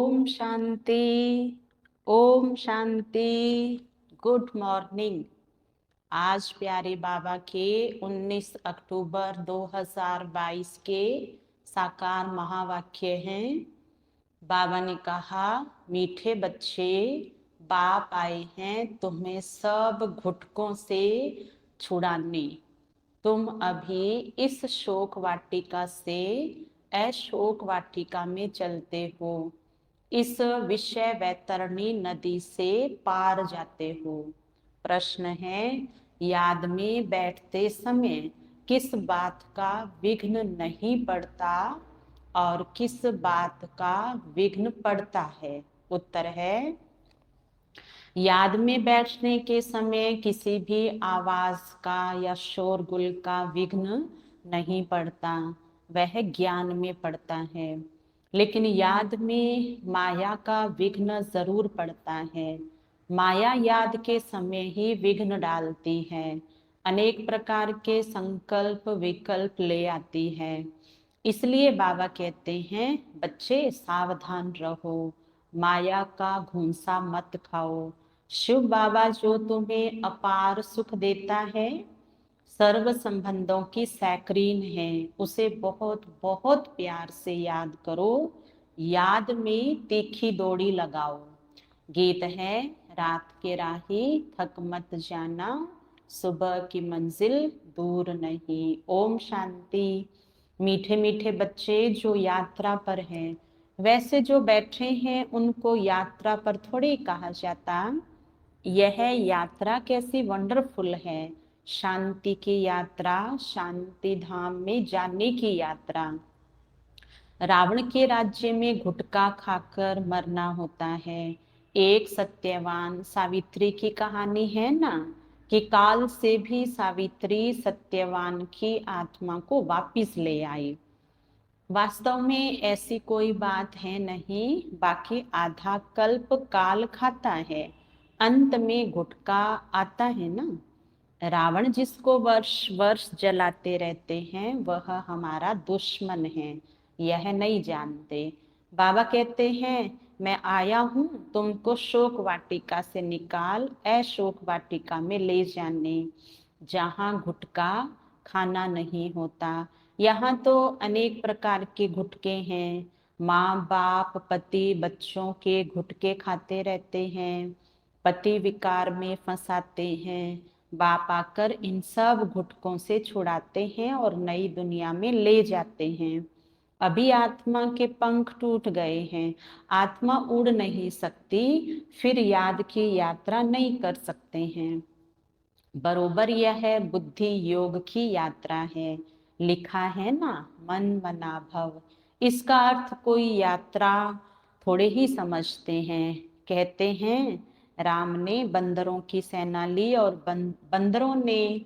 Om Shanti. Om Shanti. Good morning. आज प्यारे बाबा के 19 अक्टूबर 2022 के साकार महावाक्य हैं। बाबा ने कहा, मीठे बच्चे, बाप आए हैं तुम्हें सब घुटकों से छुड़ाने। तुम अभी इस शोक वाटिका से अशोक वाटिका में चलते हो, इस विषय वैतरणी नदी से पार जाते हो। प्रश्न है, याद में बैठते समय किस बात का विघ्न नहीं पड़ता और किस बात का विघ्न पड़ता है? उत्तर है, याद में बैठने के समय किसी भी आवाज का या शोरगुल का विघ्न नहीं पड़ता, वह ज्ञान में पड़ता है। लेकिन याद में माया का विघ्न जरूर पड़ता है। माया याद के समय ही विघ्न डालती है, अनेक प्रकार के संकल्प विकल्प ले आती है। इसलिए बाबा कहते हैं, बच्चे सावधान रहो, माया का घूंसा मत खाओ। शिव बाबा जो तुम्हें अपार सुख देता है, सर्व संबंधों की सैकरीन है, उसे बहुत बहुत प्यार से याद करो। याद में तीखी दौड़ी लगाओ। गीत है, रात के राही थक मत जाना, सुबह की मंजिल दूर नहीं। ओम शांति। मीठे मीठे बच्चे जो यात्रा पर हैं, वैसे जो बैठे हैं उनको यात्रा पर थोड़ी कहा जाता। यह यात्रा कैसी वंडरफुल है, शांति की यात्रा, शांति धाम में जाने की यात्रा। रावण के राज्य में गुटखा खाकर मरना होता है। एक सत्यवान सावित्री की कहानी है ना, कि काल से भी सावित्री सत्यवान की आत्मा को वापिस ले आई। वास्तव में ऐसी कोई बात है नहीं, बाकी आधा कल्प काल खाता है, अंत में गुटखा आता है ना। रावण जिसको वर्ष वर्ष जलाते रहते हैं, वह हमारा दुश्मन है, यह नहीं जानते। बाबा कहते हैं, मैं आया हूं तुमको शोक वाटिका से निकाल अशोक वाटिका में ले जाने, जहां गुटखा खाना नहीं होता। यहाँ तो अनेक प्रकार के गुटके हैं। माँ बाप पति बच्चों के गुटके खाते रहते हैं, पति विकार में फंसाते हैं। बाप आकर इन सब गुटकों से छुड़ाते हैं और नई दुनिया में ले जाते हैं। अभी आत्मा के पंख टूट गए हैं, आत्मा उड़ नहीं सकती, फिर याद की यात्रा नहीं कर सकते हैं। बरोबर यह बुद्धि योग की यात्रा है। लिखा है ना, मन मना भव। इसका अर्थ कोई यात्रा थोड़े ही समझते हैं। कहते हैं, राम ने बंदरों की सेना ली और बंदरों ने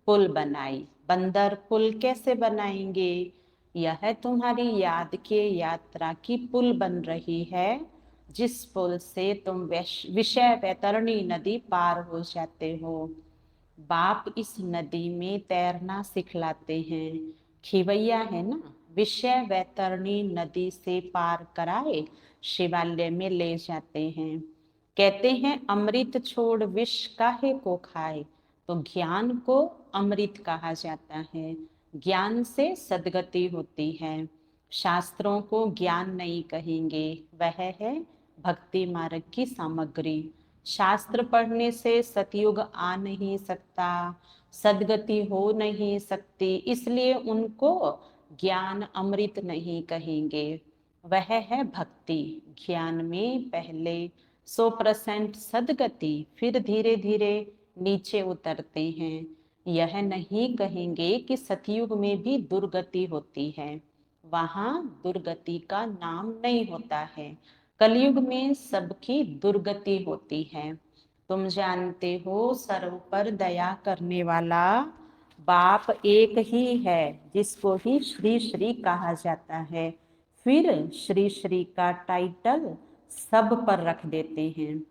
पुल बनाई। बंदर पुल कैसे बनाएंगे? यह तुम्हारी याद के यात्रा की पुल बन रही है, जिस पुल से तुम विषय वैतरणी नदी पार हो जाते हो। बाप इस नदी में तैरना सिखलाते हैं। खिवैया है ना, विषय वैतरणी नदी से पार कराए शिवालय में ले जाते हैं। कहते हैं, अमृत छोड़ विष काहे को खाए। तो ज्ञान को अमृत कहा जाता है। ज्ञान से सद्गति होती है। शास्त्रों को ज्ञान नहीं कहेंगे, वह है भक्ति मार्ग की सामग्री। शास्त्र पढ़ने से सतयुग आ नहीं सकता, सदगति हो नहीं सकती, इसलिए उनको ज्ञान अमृत नहीं कहेंगे। वह है भक्ति। ज्ञान में पहले 100% सदगति, फिर धीरे धीरे नीचे उतरते हैं। यह नहीं कहेंगे कि सतयुग में भी दुर्गति होती है, वहां दुर्गति का नाम नहीं होता है। कलयुग में सबकी दुर्गति होती है। तुम जानते हो, सर्व पर दया करने वाला बाप एक ही है, जिसको ही श्री श्री कहा जाता है। फिर श्री श्री का टाइटल सब पर रख देते हैं।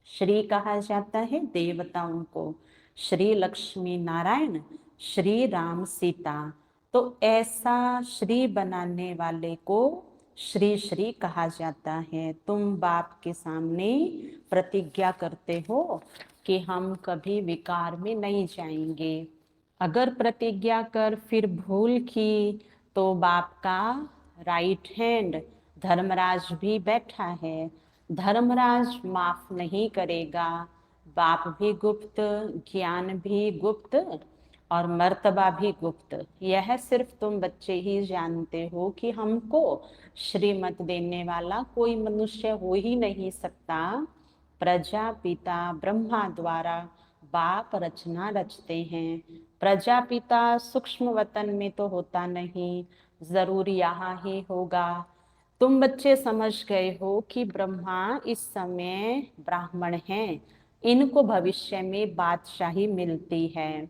श्री कहा जाता है देवताओं को, श्री लक्ष्मी नारायण, श्री राम सीता। तो ऐसा श्री बनाने वाले को श्री श्री कहा जाता है। तुम बाप के सामने प्रतिज्ञा करते हो कि हम कभी विकार में नहीं जाएंगे। अगर प्रतिज्ञा कर फिर भूल की तो बाप का राइट हैंड धर्मराज भी बैठा है, धर्मराज माफ नहीं करेगा। बाप भी गुप्त, ज्ञान भी गुप्त और मर्तबा भी गुप्त। यह सिर्फ तुम बच्चे ही जानते हो कि हमको श्रीमत देने वाला कोई मनुष्य हो ही नहीं सकता। प्रजापिता ब्रह्मा द्वारा बाप रचना रचते हैं। प्रजापिता सूक्ष्म वतन में तो होता नहीं, जरूर यहाँ ही होगा। तुम बच्चे समझ गए हो कि ब्रह्मा इस समय ब्राह्मण हैं, इनको भविष्य में बादशाही मिलती है।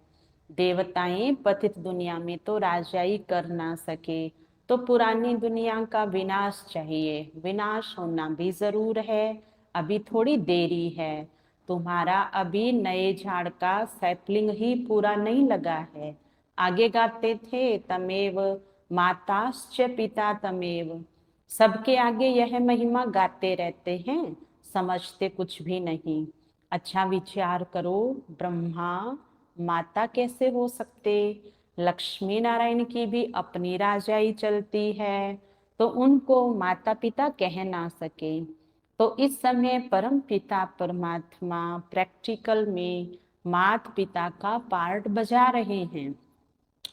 देवताएं पतित दुनिया में तो राजाई कर ना सके, तो पुरानी दुनिया का विनाश चाहिए। विनाश होना भी जरूर है, अभी थोड़ी देरी है। तुम्हारा अभी नए झाड़ का सैपलिंग ही पूरा नहीं लगा है। आगे गाते थे तमेव माताश्च पिता तमेव। सबके आगे यह महिमा गाते रहते हैं, समझते कुछ भी नहीं। अच्छा विचार करो, ब्रह्मा माता कैसे हो सकते? लक्ष्मी नारायण की भी अपनी राजाई चलती है, तो उनको माता पिता कह ना सके। तो इस समय परम पिता परमात्मा प्रैक्टिकल में माता पिता का पार्ट बजा रहे हैं।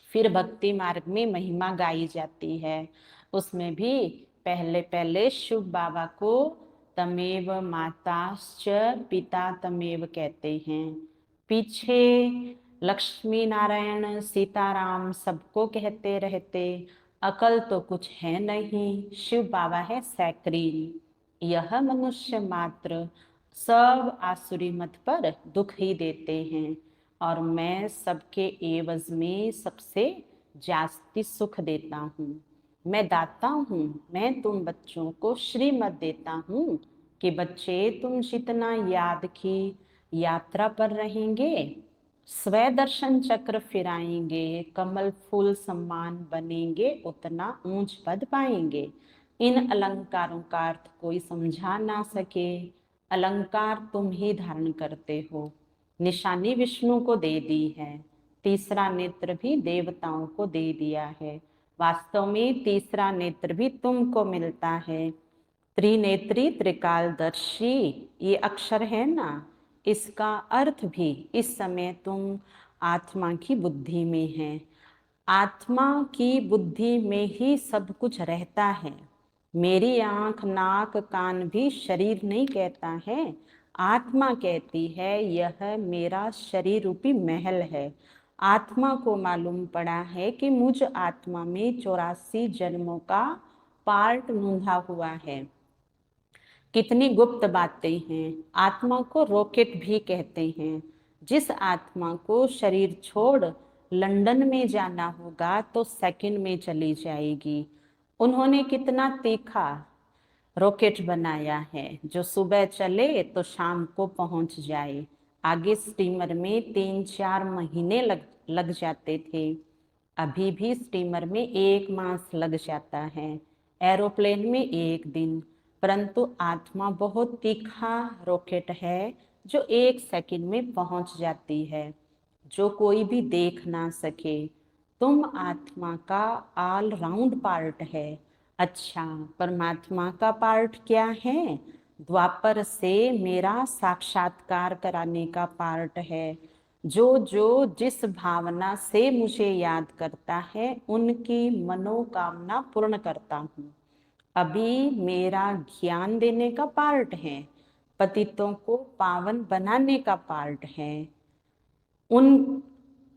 फिर भक्ति मार्ग में महिमा गाई जाती है, उसमें भी पहले पहले शिव बाबा को तमेव माताश्च पिता तमेव कहते हैं। पीछे लक्ष्मी नारायण सीताराम सबको कहते रहते। अकल तो कुछ है नहीं, शिव बाबा है सैकरीन। यह मनुष्य मात्र सब आसुरी मत पर दुख ही देते हैं, और मैं सबके एवज में सबसे जास्ती सुख देता हूँ। मैं दाता हूँ। मैं तुम बच्चों को श्रीमत देता हूँ कि बच्चे तुम जितना याद की यात्रा पर रहेंगे, स्वदर्शन चक्र फिराएंगे, कमल फूल सम्मान बनेंगे, उतना ऊंच पद पाएंगे। इन अलंकारों का अर्थ कोई समझा ना सके। अलंकार तुम ही धारण करते हो। निशानी विष्णु को दे दी है, तीसरा नेत्र भी देवताओं को दे दिया है। वास्तव में तीसरा नेत्र भी तुमको मिलता है। त्रिनेत्री त्रिकालदर्शी ये अक्षर है ना, इसका अर्थ भी इस समय तुम आत्मा की बुद्धि में है। आत्मा की बुद्धि में ही सब कुछ रहता है। मेरी आंख नाक कान भी शरीर नहीं कहता है, आत्मा कहती है यह मेरा शरीर रूपी महल है। आत्मा को मालूम पड़ा है कि मुझ आत्मा में 84 जन्मों का पार्ट नूंधा हुआ है। कितनी गुप्त बातें हैं। आत्मा को रॉकेट भी कहते हैं। जिस आत्मा को शरीर छोड़ लंदन में जाना होगा तो सेकंड में चली जाएगी। उन्होंने कितना तीखा रॉकेट बनाया है, जो सुबह चले तो शाम को पहुंच जाए। आगे स्टीमर में 3-4 महीने लग जाते थे, अभी भी स्टीमर में 1 मास लग जाता है, एरोप्लेन में 1 दिन। परंतु आत्मा बहुत तीखा रॉकेट है, जो 1 सेकंड में पहुंच जाती है, जो कोई भी देख ना सके। तुम आत्मा का ऑल राउंड पार्ट है। अच्छा, परमात्मा का पार्ट क्या है? द्वापर से मेरा साक्षात्कार कराने का पार्ट है। जो जो जिस भावना से मुझे याद करता है, उनकी मनोकामना पूर्ण करता हूँ। अभी मेरा ज्ञान देने का पार्ट है, पतितों को पावन बनाने का पार्ट है। उन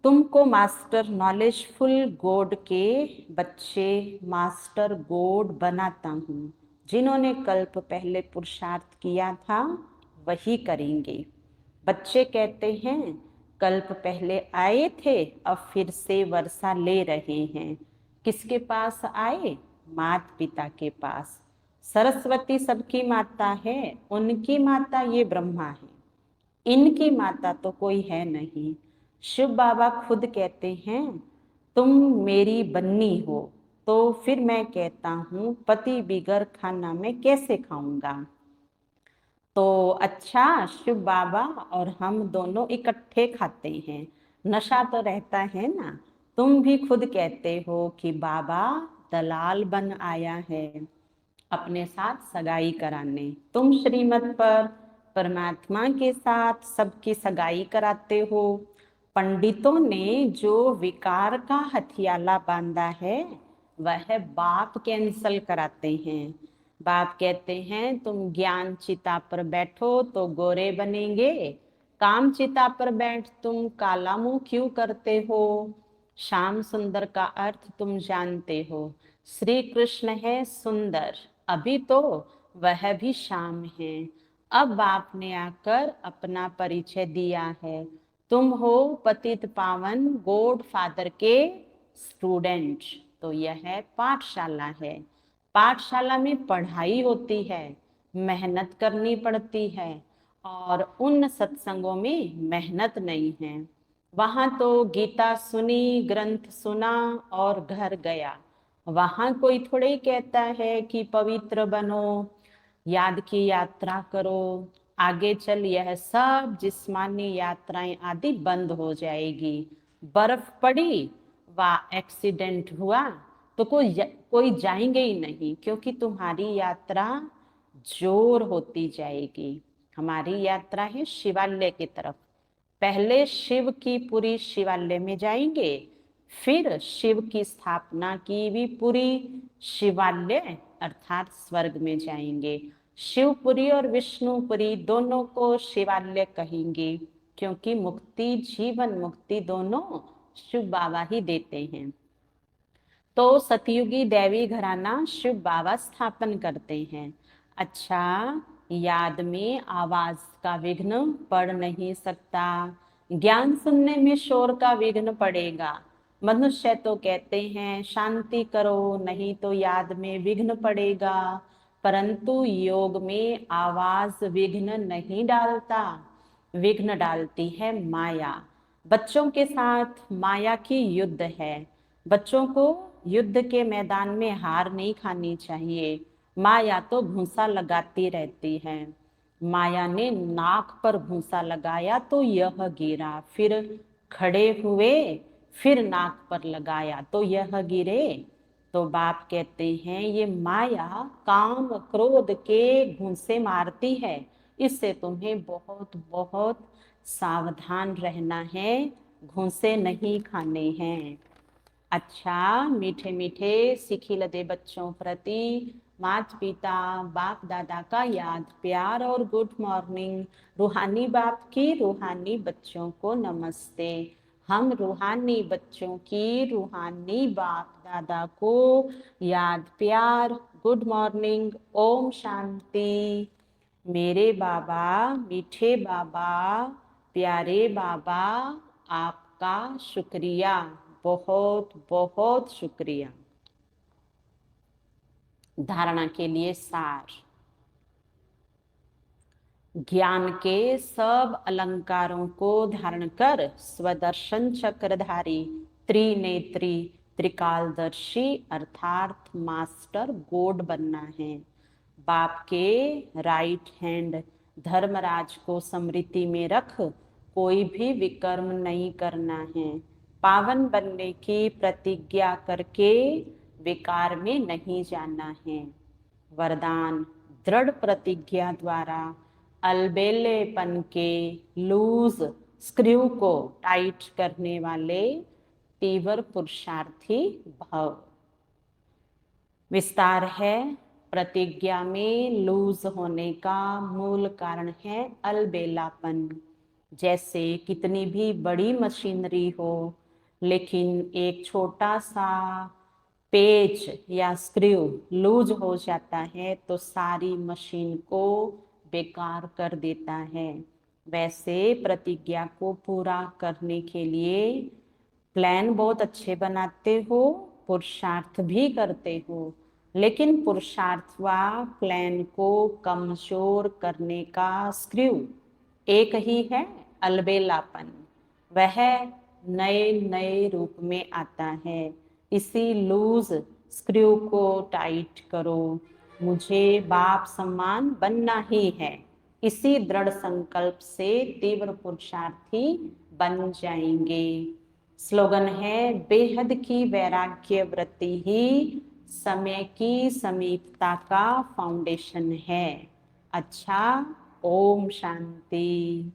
तुमको मास्टर नॉलेजफुल गॉड के बच्चे मास्टर गॉड बनाता हूँ। जिन्होंने कल्प पहले पुरुषार्थ किया था वही करेंगे। बच्चे कहते हैं कल्प पहले आए थे, अब फिर से वर्षा ले रहे हैं। किसके पास आए? माता पिता के पास। सरस्वती सबकी माता है, उनकी माता ये ब्रह्मा है, इनकी माता तो कोई है नहीं। शिव बाबा खुद कहते हैं तुम मेरी बन्नी हो। तो फिर मैं कहता हूँ पति बिगर खाना मैं कैसे खाऊंगा। तो अच्छा, शिव बाबा और हम दोनों इकट्ठे खाते हैं, नशा तो रहता है ना। तुम भी खुद कहते हो कि बाबा दलाल बन आया है अपने साथ सगाई कराने। तुम श्रीमत पर परमात्मा के साथ सबकी सगाई कराते हो। पंडितों ने जो विकार का हथियाला बांधा है वह बाप कैंसल कराते हैं। बाप कहते हैं तुम ज्ञान चिता पर बैठो तो गोरे बनेंगे, काम चिता पर बैठ तुम काला मुंह क्यों करते हो। श्याम सुंदर का अर्थ तुम जानते हो, श्री कृष्ण है सुंदर, अभी तो वह भी श्याम है। अब बाप ने आकर अपना परिचय दिया है, तुम हो पतित पावन गॉड फादर के स्टूडेंट। तो यह पाठशाला है, पाठशाला में पढ़ाई होती है, मेहनत करनी पड़ती है, और उन सत्संगों में मेहनत नहीं है। वहां तो गीता सुनी, ग्रंथ सुना और घर गया। वहां कोई थोड़े ही कहता है कि पवित्र बनो, याद की यात्रा करो, आगे चल यह सब जिस्मानी यात्राएं आदि बंद हो जाएगी। बर्फ पड़ी व एक्सीडेंट हुआ तो कोई जाएंगे ही नहीं, क्योंकि तुम्हारी यात्रा जोर होती जाएगी। हमारी यात्रा है शिवालय की तरफ। पहले शिव की पुरी शिवालय में जाएंगे, फिर शिव की स्थापना की भी पुरी शिवालय अर्थात स्वर्ग में जाएंगे। शिवपुरी और विष्णुपुरी दोनों को शिवालय कहेंगे, क्योंकि मुक्ति, जीवन मुक्ति दोनों शिव बाबा ही देते हैं। तो सतयुगी दैवी घराना शिव बाबा स्थापन करते हैं। अच्छा, याद में आवाज का विघ्न पड़ नहीं सकता, ज्ञान सुनने में शोर का विघ्न पड़ेगा। मनुष्य तो कहते हैं शांति करो नहीं तो याद में विघ्न पड़ेगा, परंतु योग में आवाज विघ्न नहीं डालता, विघ्न डालती है माया। बच्चों के साथ माया की युद्ध है। बच्चों को युद्ध के मैदान में हार नहीं खानी चाहिए। माया तो भूसा लगाती रहती है। माया ने नाक पर भूसा लगाया तो यह गिरा, फिर खड़े हुए, फिर नाक पर लगाया तो यह गिरे। तो बाप कहते हैं ये माया काम क्रोध के घूंसे मारती है, इससे तुम्हें बहुत बहुत सावधान रहना है, घूंसे नहीं खाने हैं। अच्छा, मीठे मीठे सिखिलदे बच्चों प्रति माता पिता बाप दादा का याद प्यार और गुड मॉर्निंग। रूहानी बाप की रूहानी बच्चों को नमस्ते। हम रूहानी बच्चों की रूहानी बाप दादा को याद प्यार, गुड मॉर्निंग, ओम शांति। मेरे बाबा, मीठे बाबा, प्यारे बाबा, आपका शुक्रिया, बहुत बहुत शुक्रिया। धारणा के लिए सार। ज्ञान के सब अलंकारों को धारण कर स्वदर्शन चक्रधारी, त्रिनेत्री, त्रिकालदर्शी अर्थात मास्टर गॉड बनना है। बाप के राइट हैंड धर्मराज को स्मृति में रख कोई भी विकर्म नहीं करना है। पावन बनने की प्रतिज्ञा करके विकार में नहीं जाना है। वरदान, दृढ़ प्रतिज्ञा द्वारा अलबेलेपन के लूज स्क्रू को टाइट करने वाले तीव्र पुरुषार्थी भव। विस्तार है, प्रतिज्ञा में लूज होने का मूल कारण है अलबेलापन। जैसे कितनी भी बड़ी मशीनरी हो, लेकिन एक छोटा सा पेच या स्क्रू लूज हो जाता है तो सारी मशीन को बेकार कर देता है। वैसे प्रतिज्ञा को पूरा करने के लिए प्लान बहुत अच्छे बनाते हो, पुरुषार्थ भी करते हो, लेकिन पुरुषार्थ व प्लान को कमजोर करने का स्क्रू एक ही है, अलबेलापन। वह नए नए रूप में आता है। इसी लूज स्क्रू को टाइट करो, मुझे बाप सम्मान बनना ही है। इसी दृढ़ संकल्प से तीव्र पुरुषार्थी बन जाएंगे। स्लोगन है, बेहद की वैराग्य वृत्ति ही समय की समीपता का फाउंडेशन है। अच्छा, ओम शांति।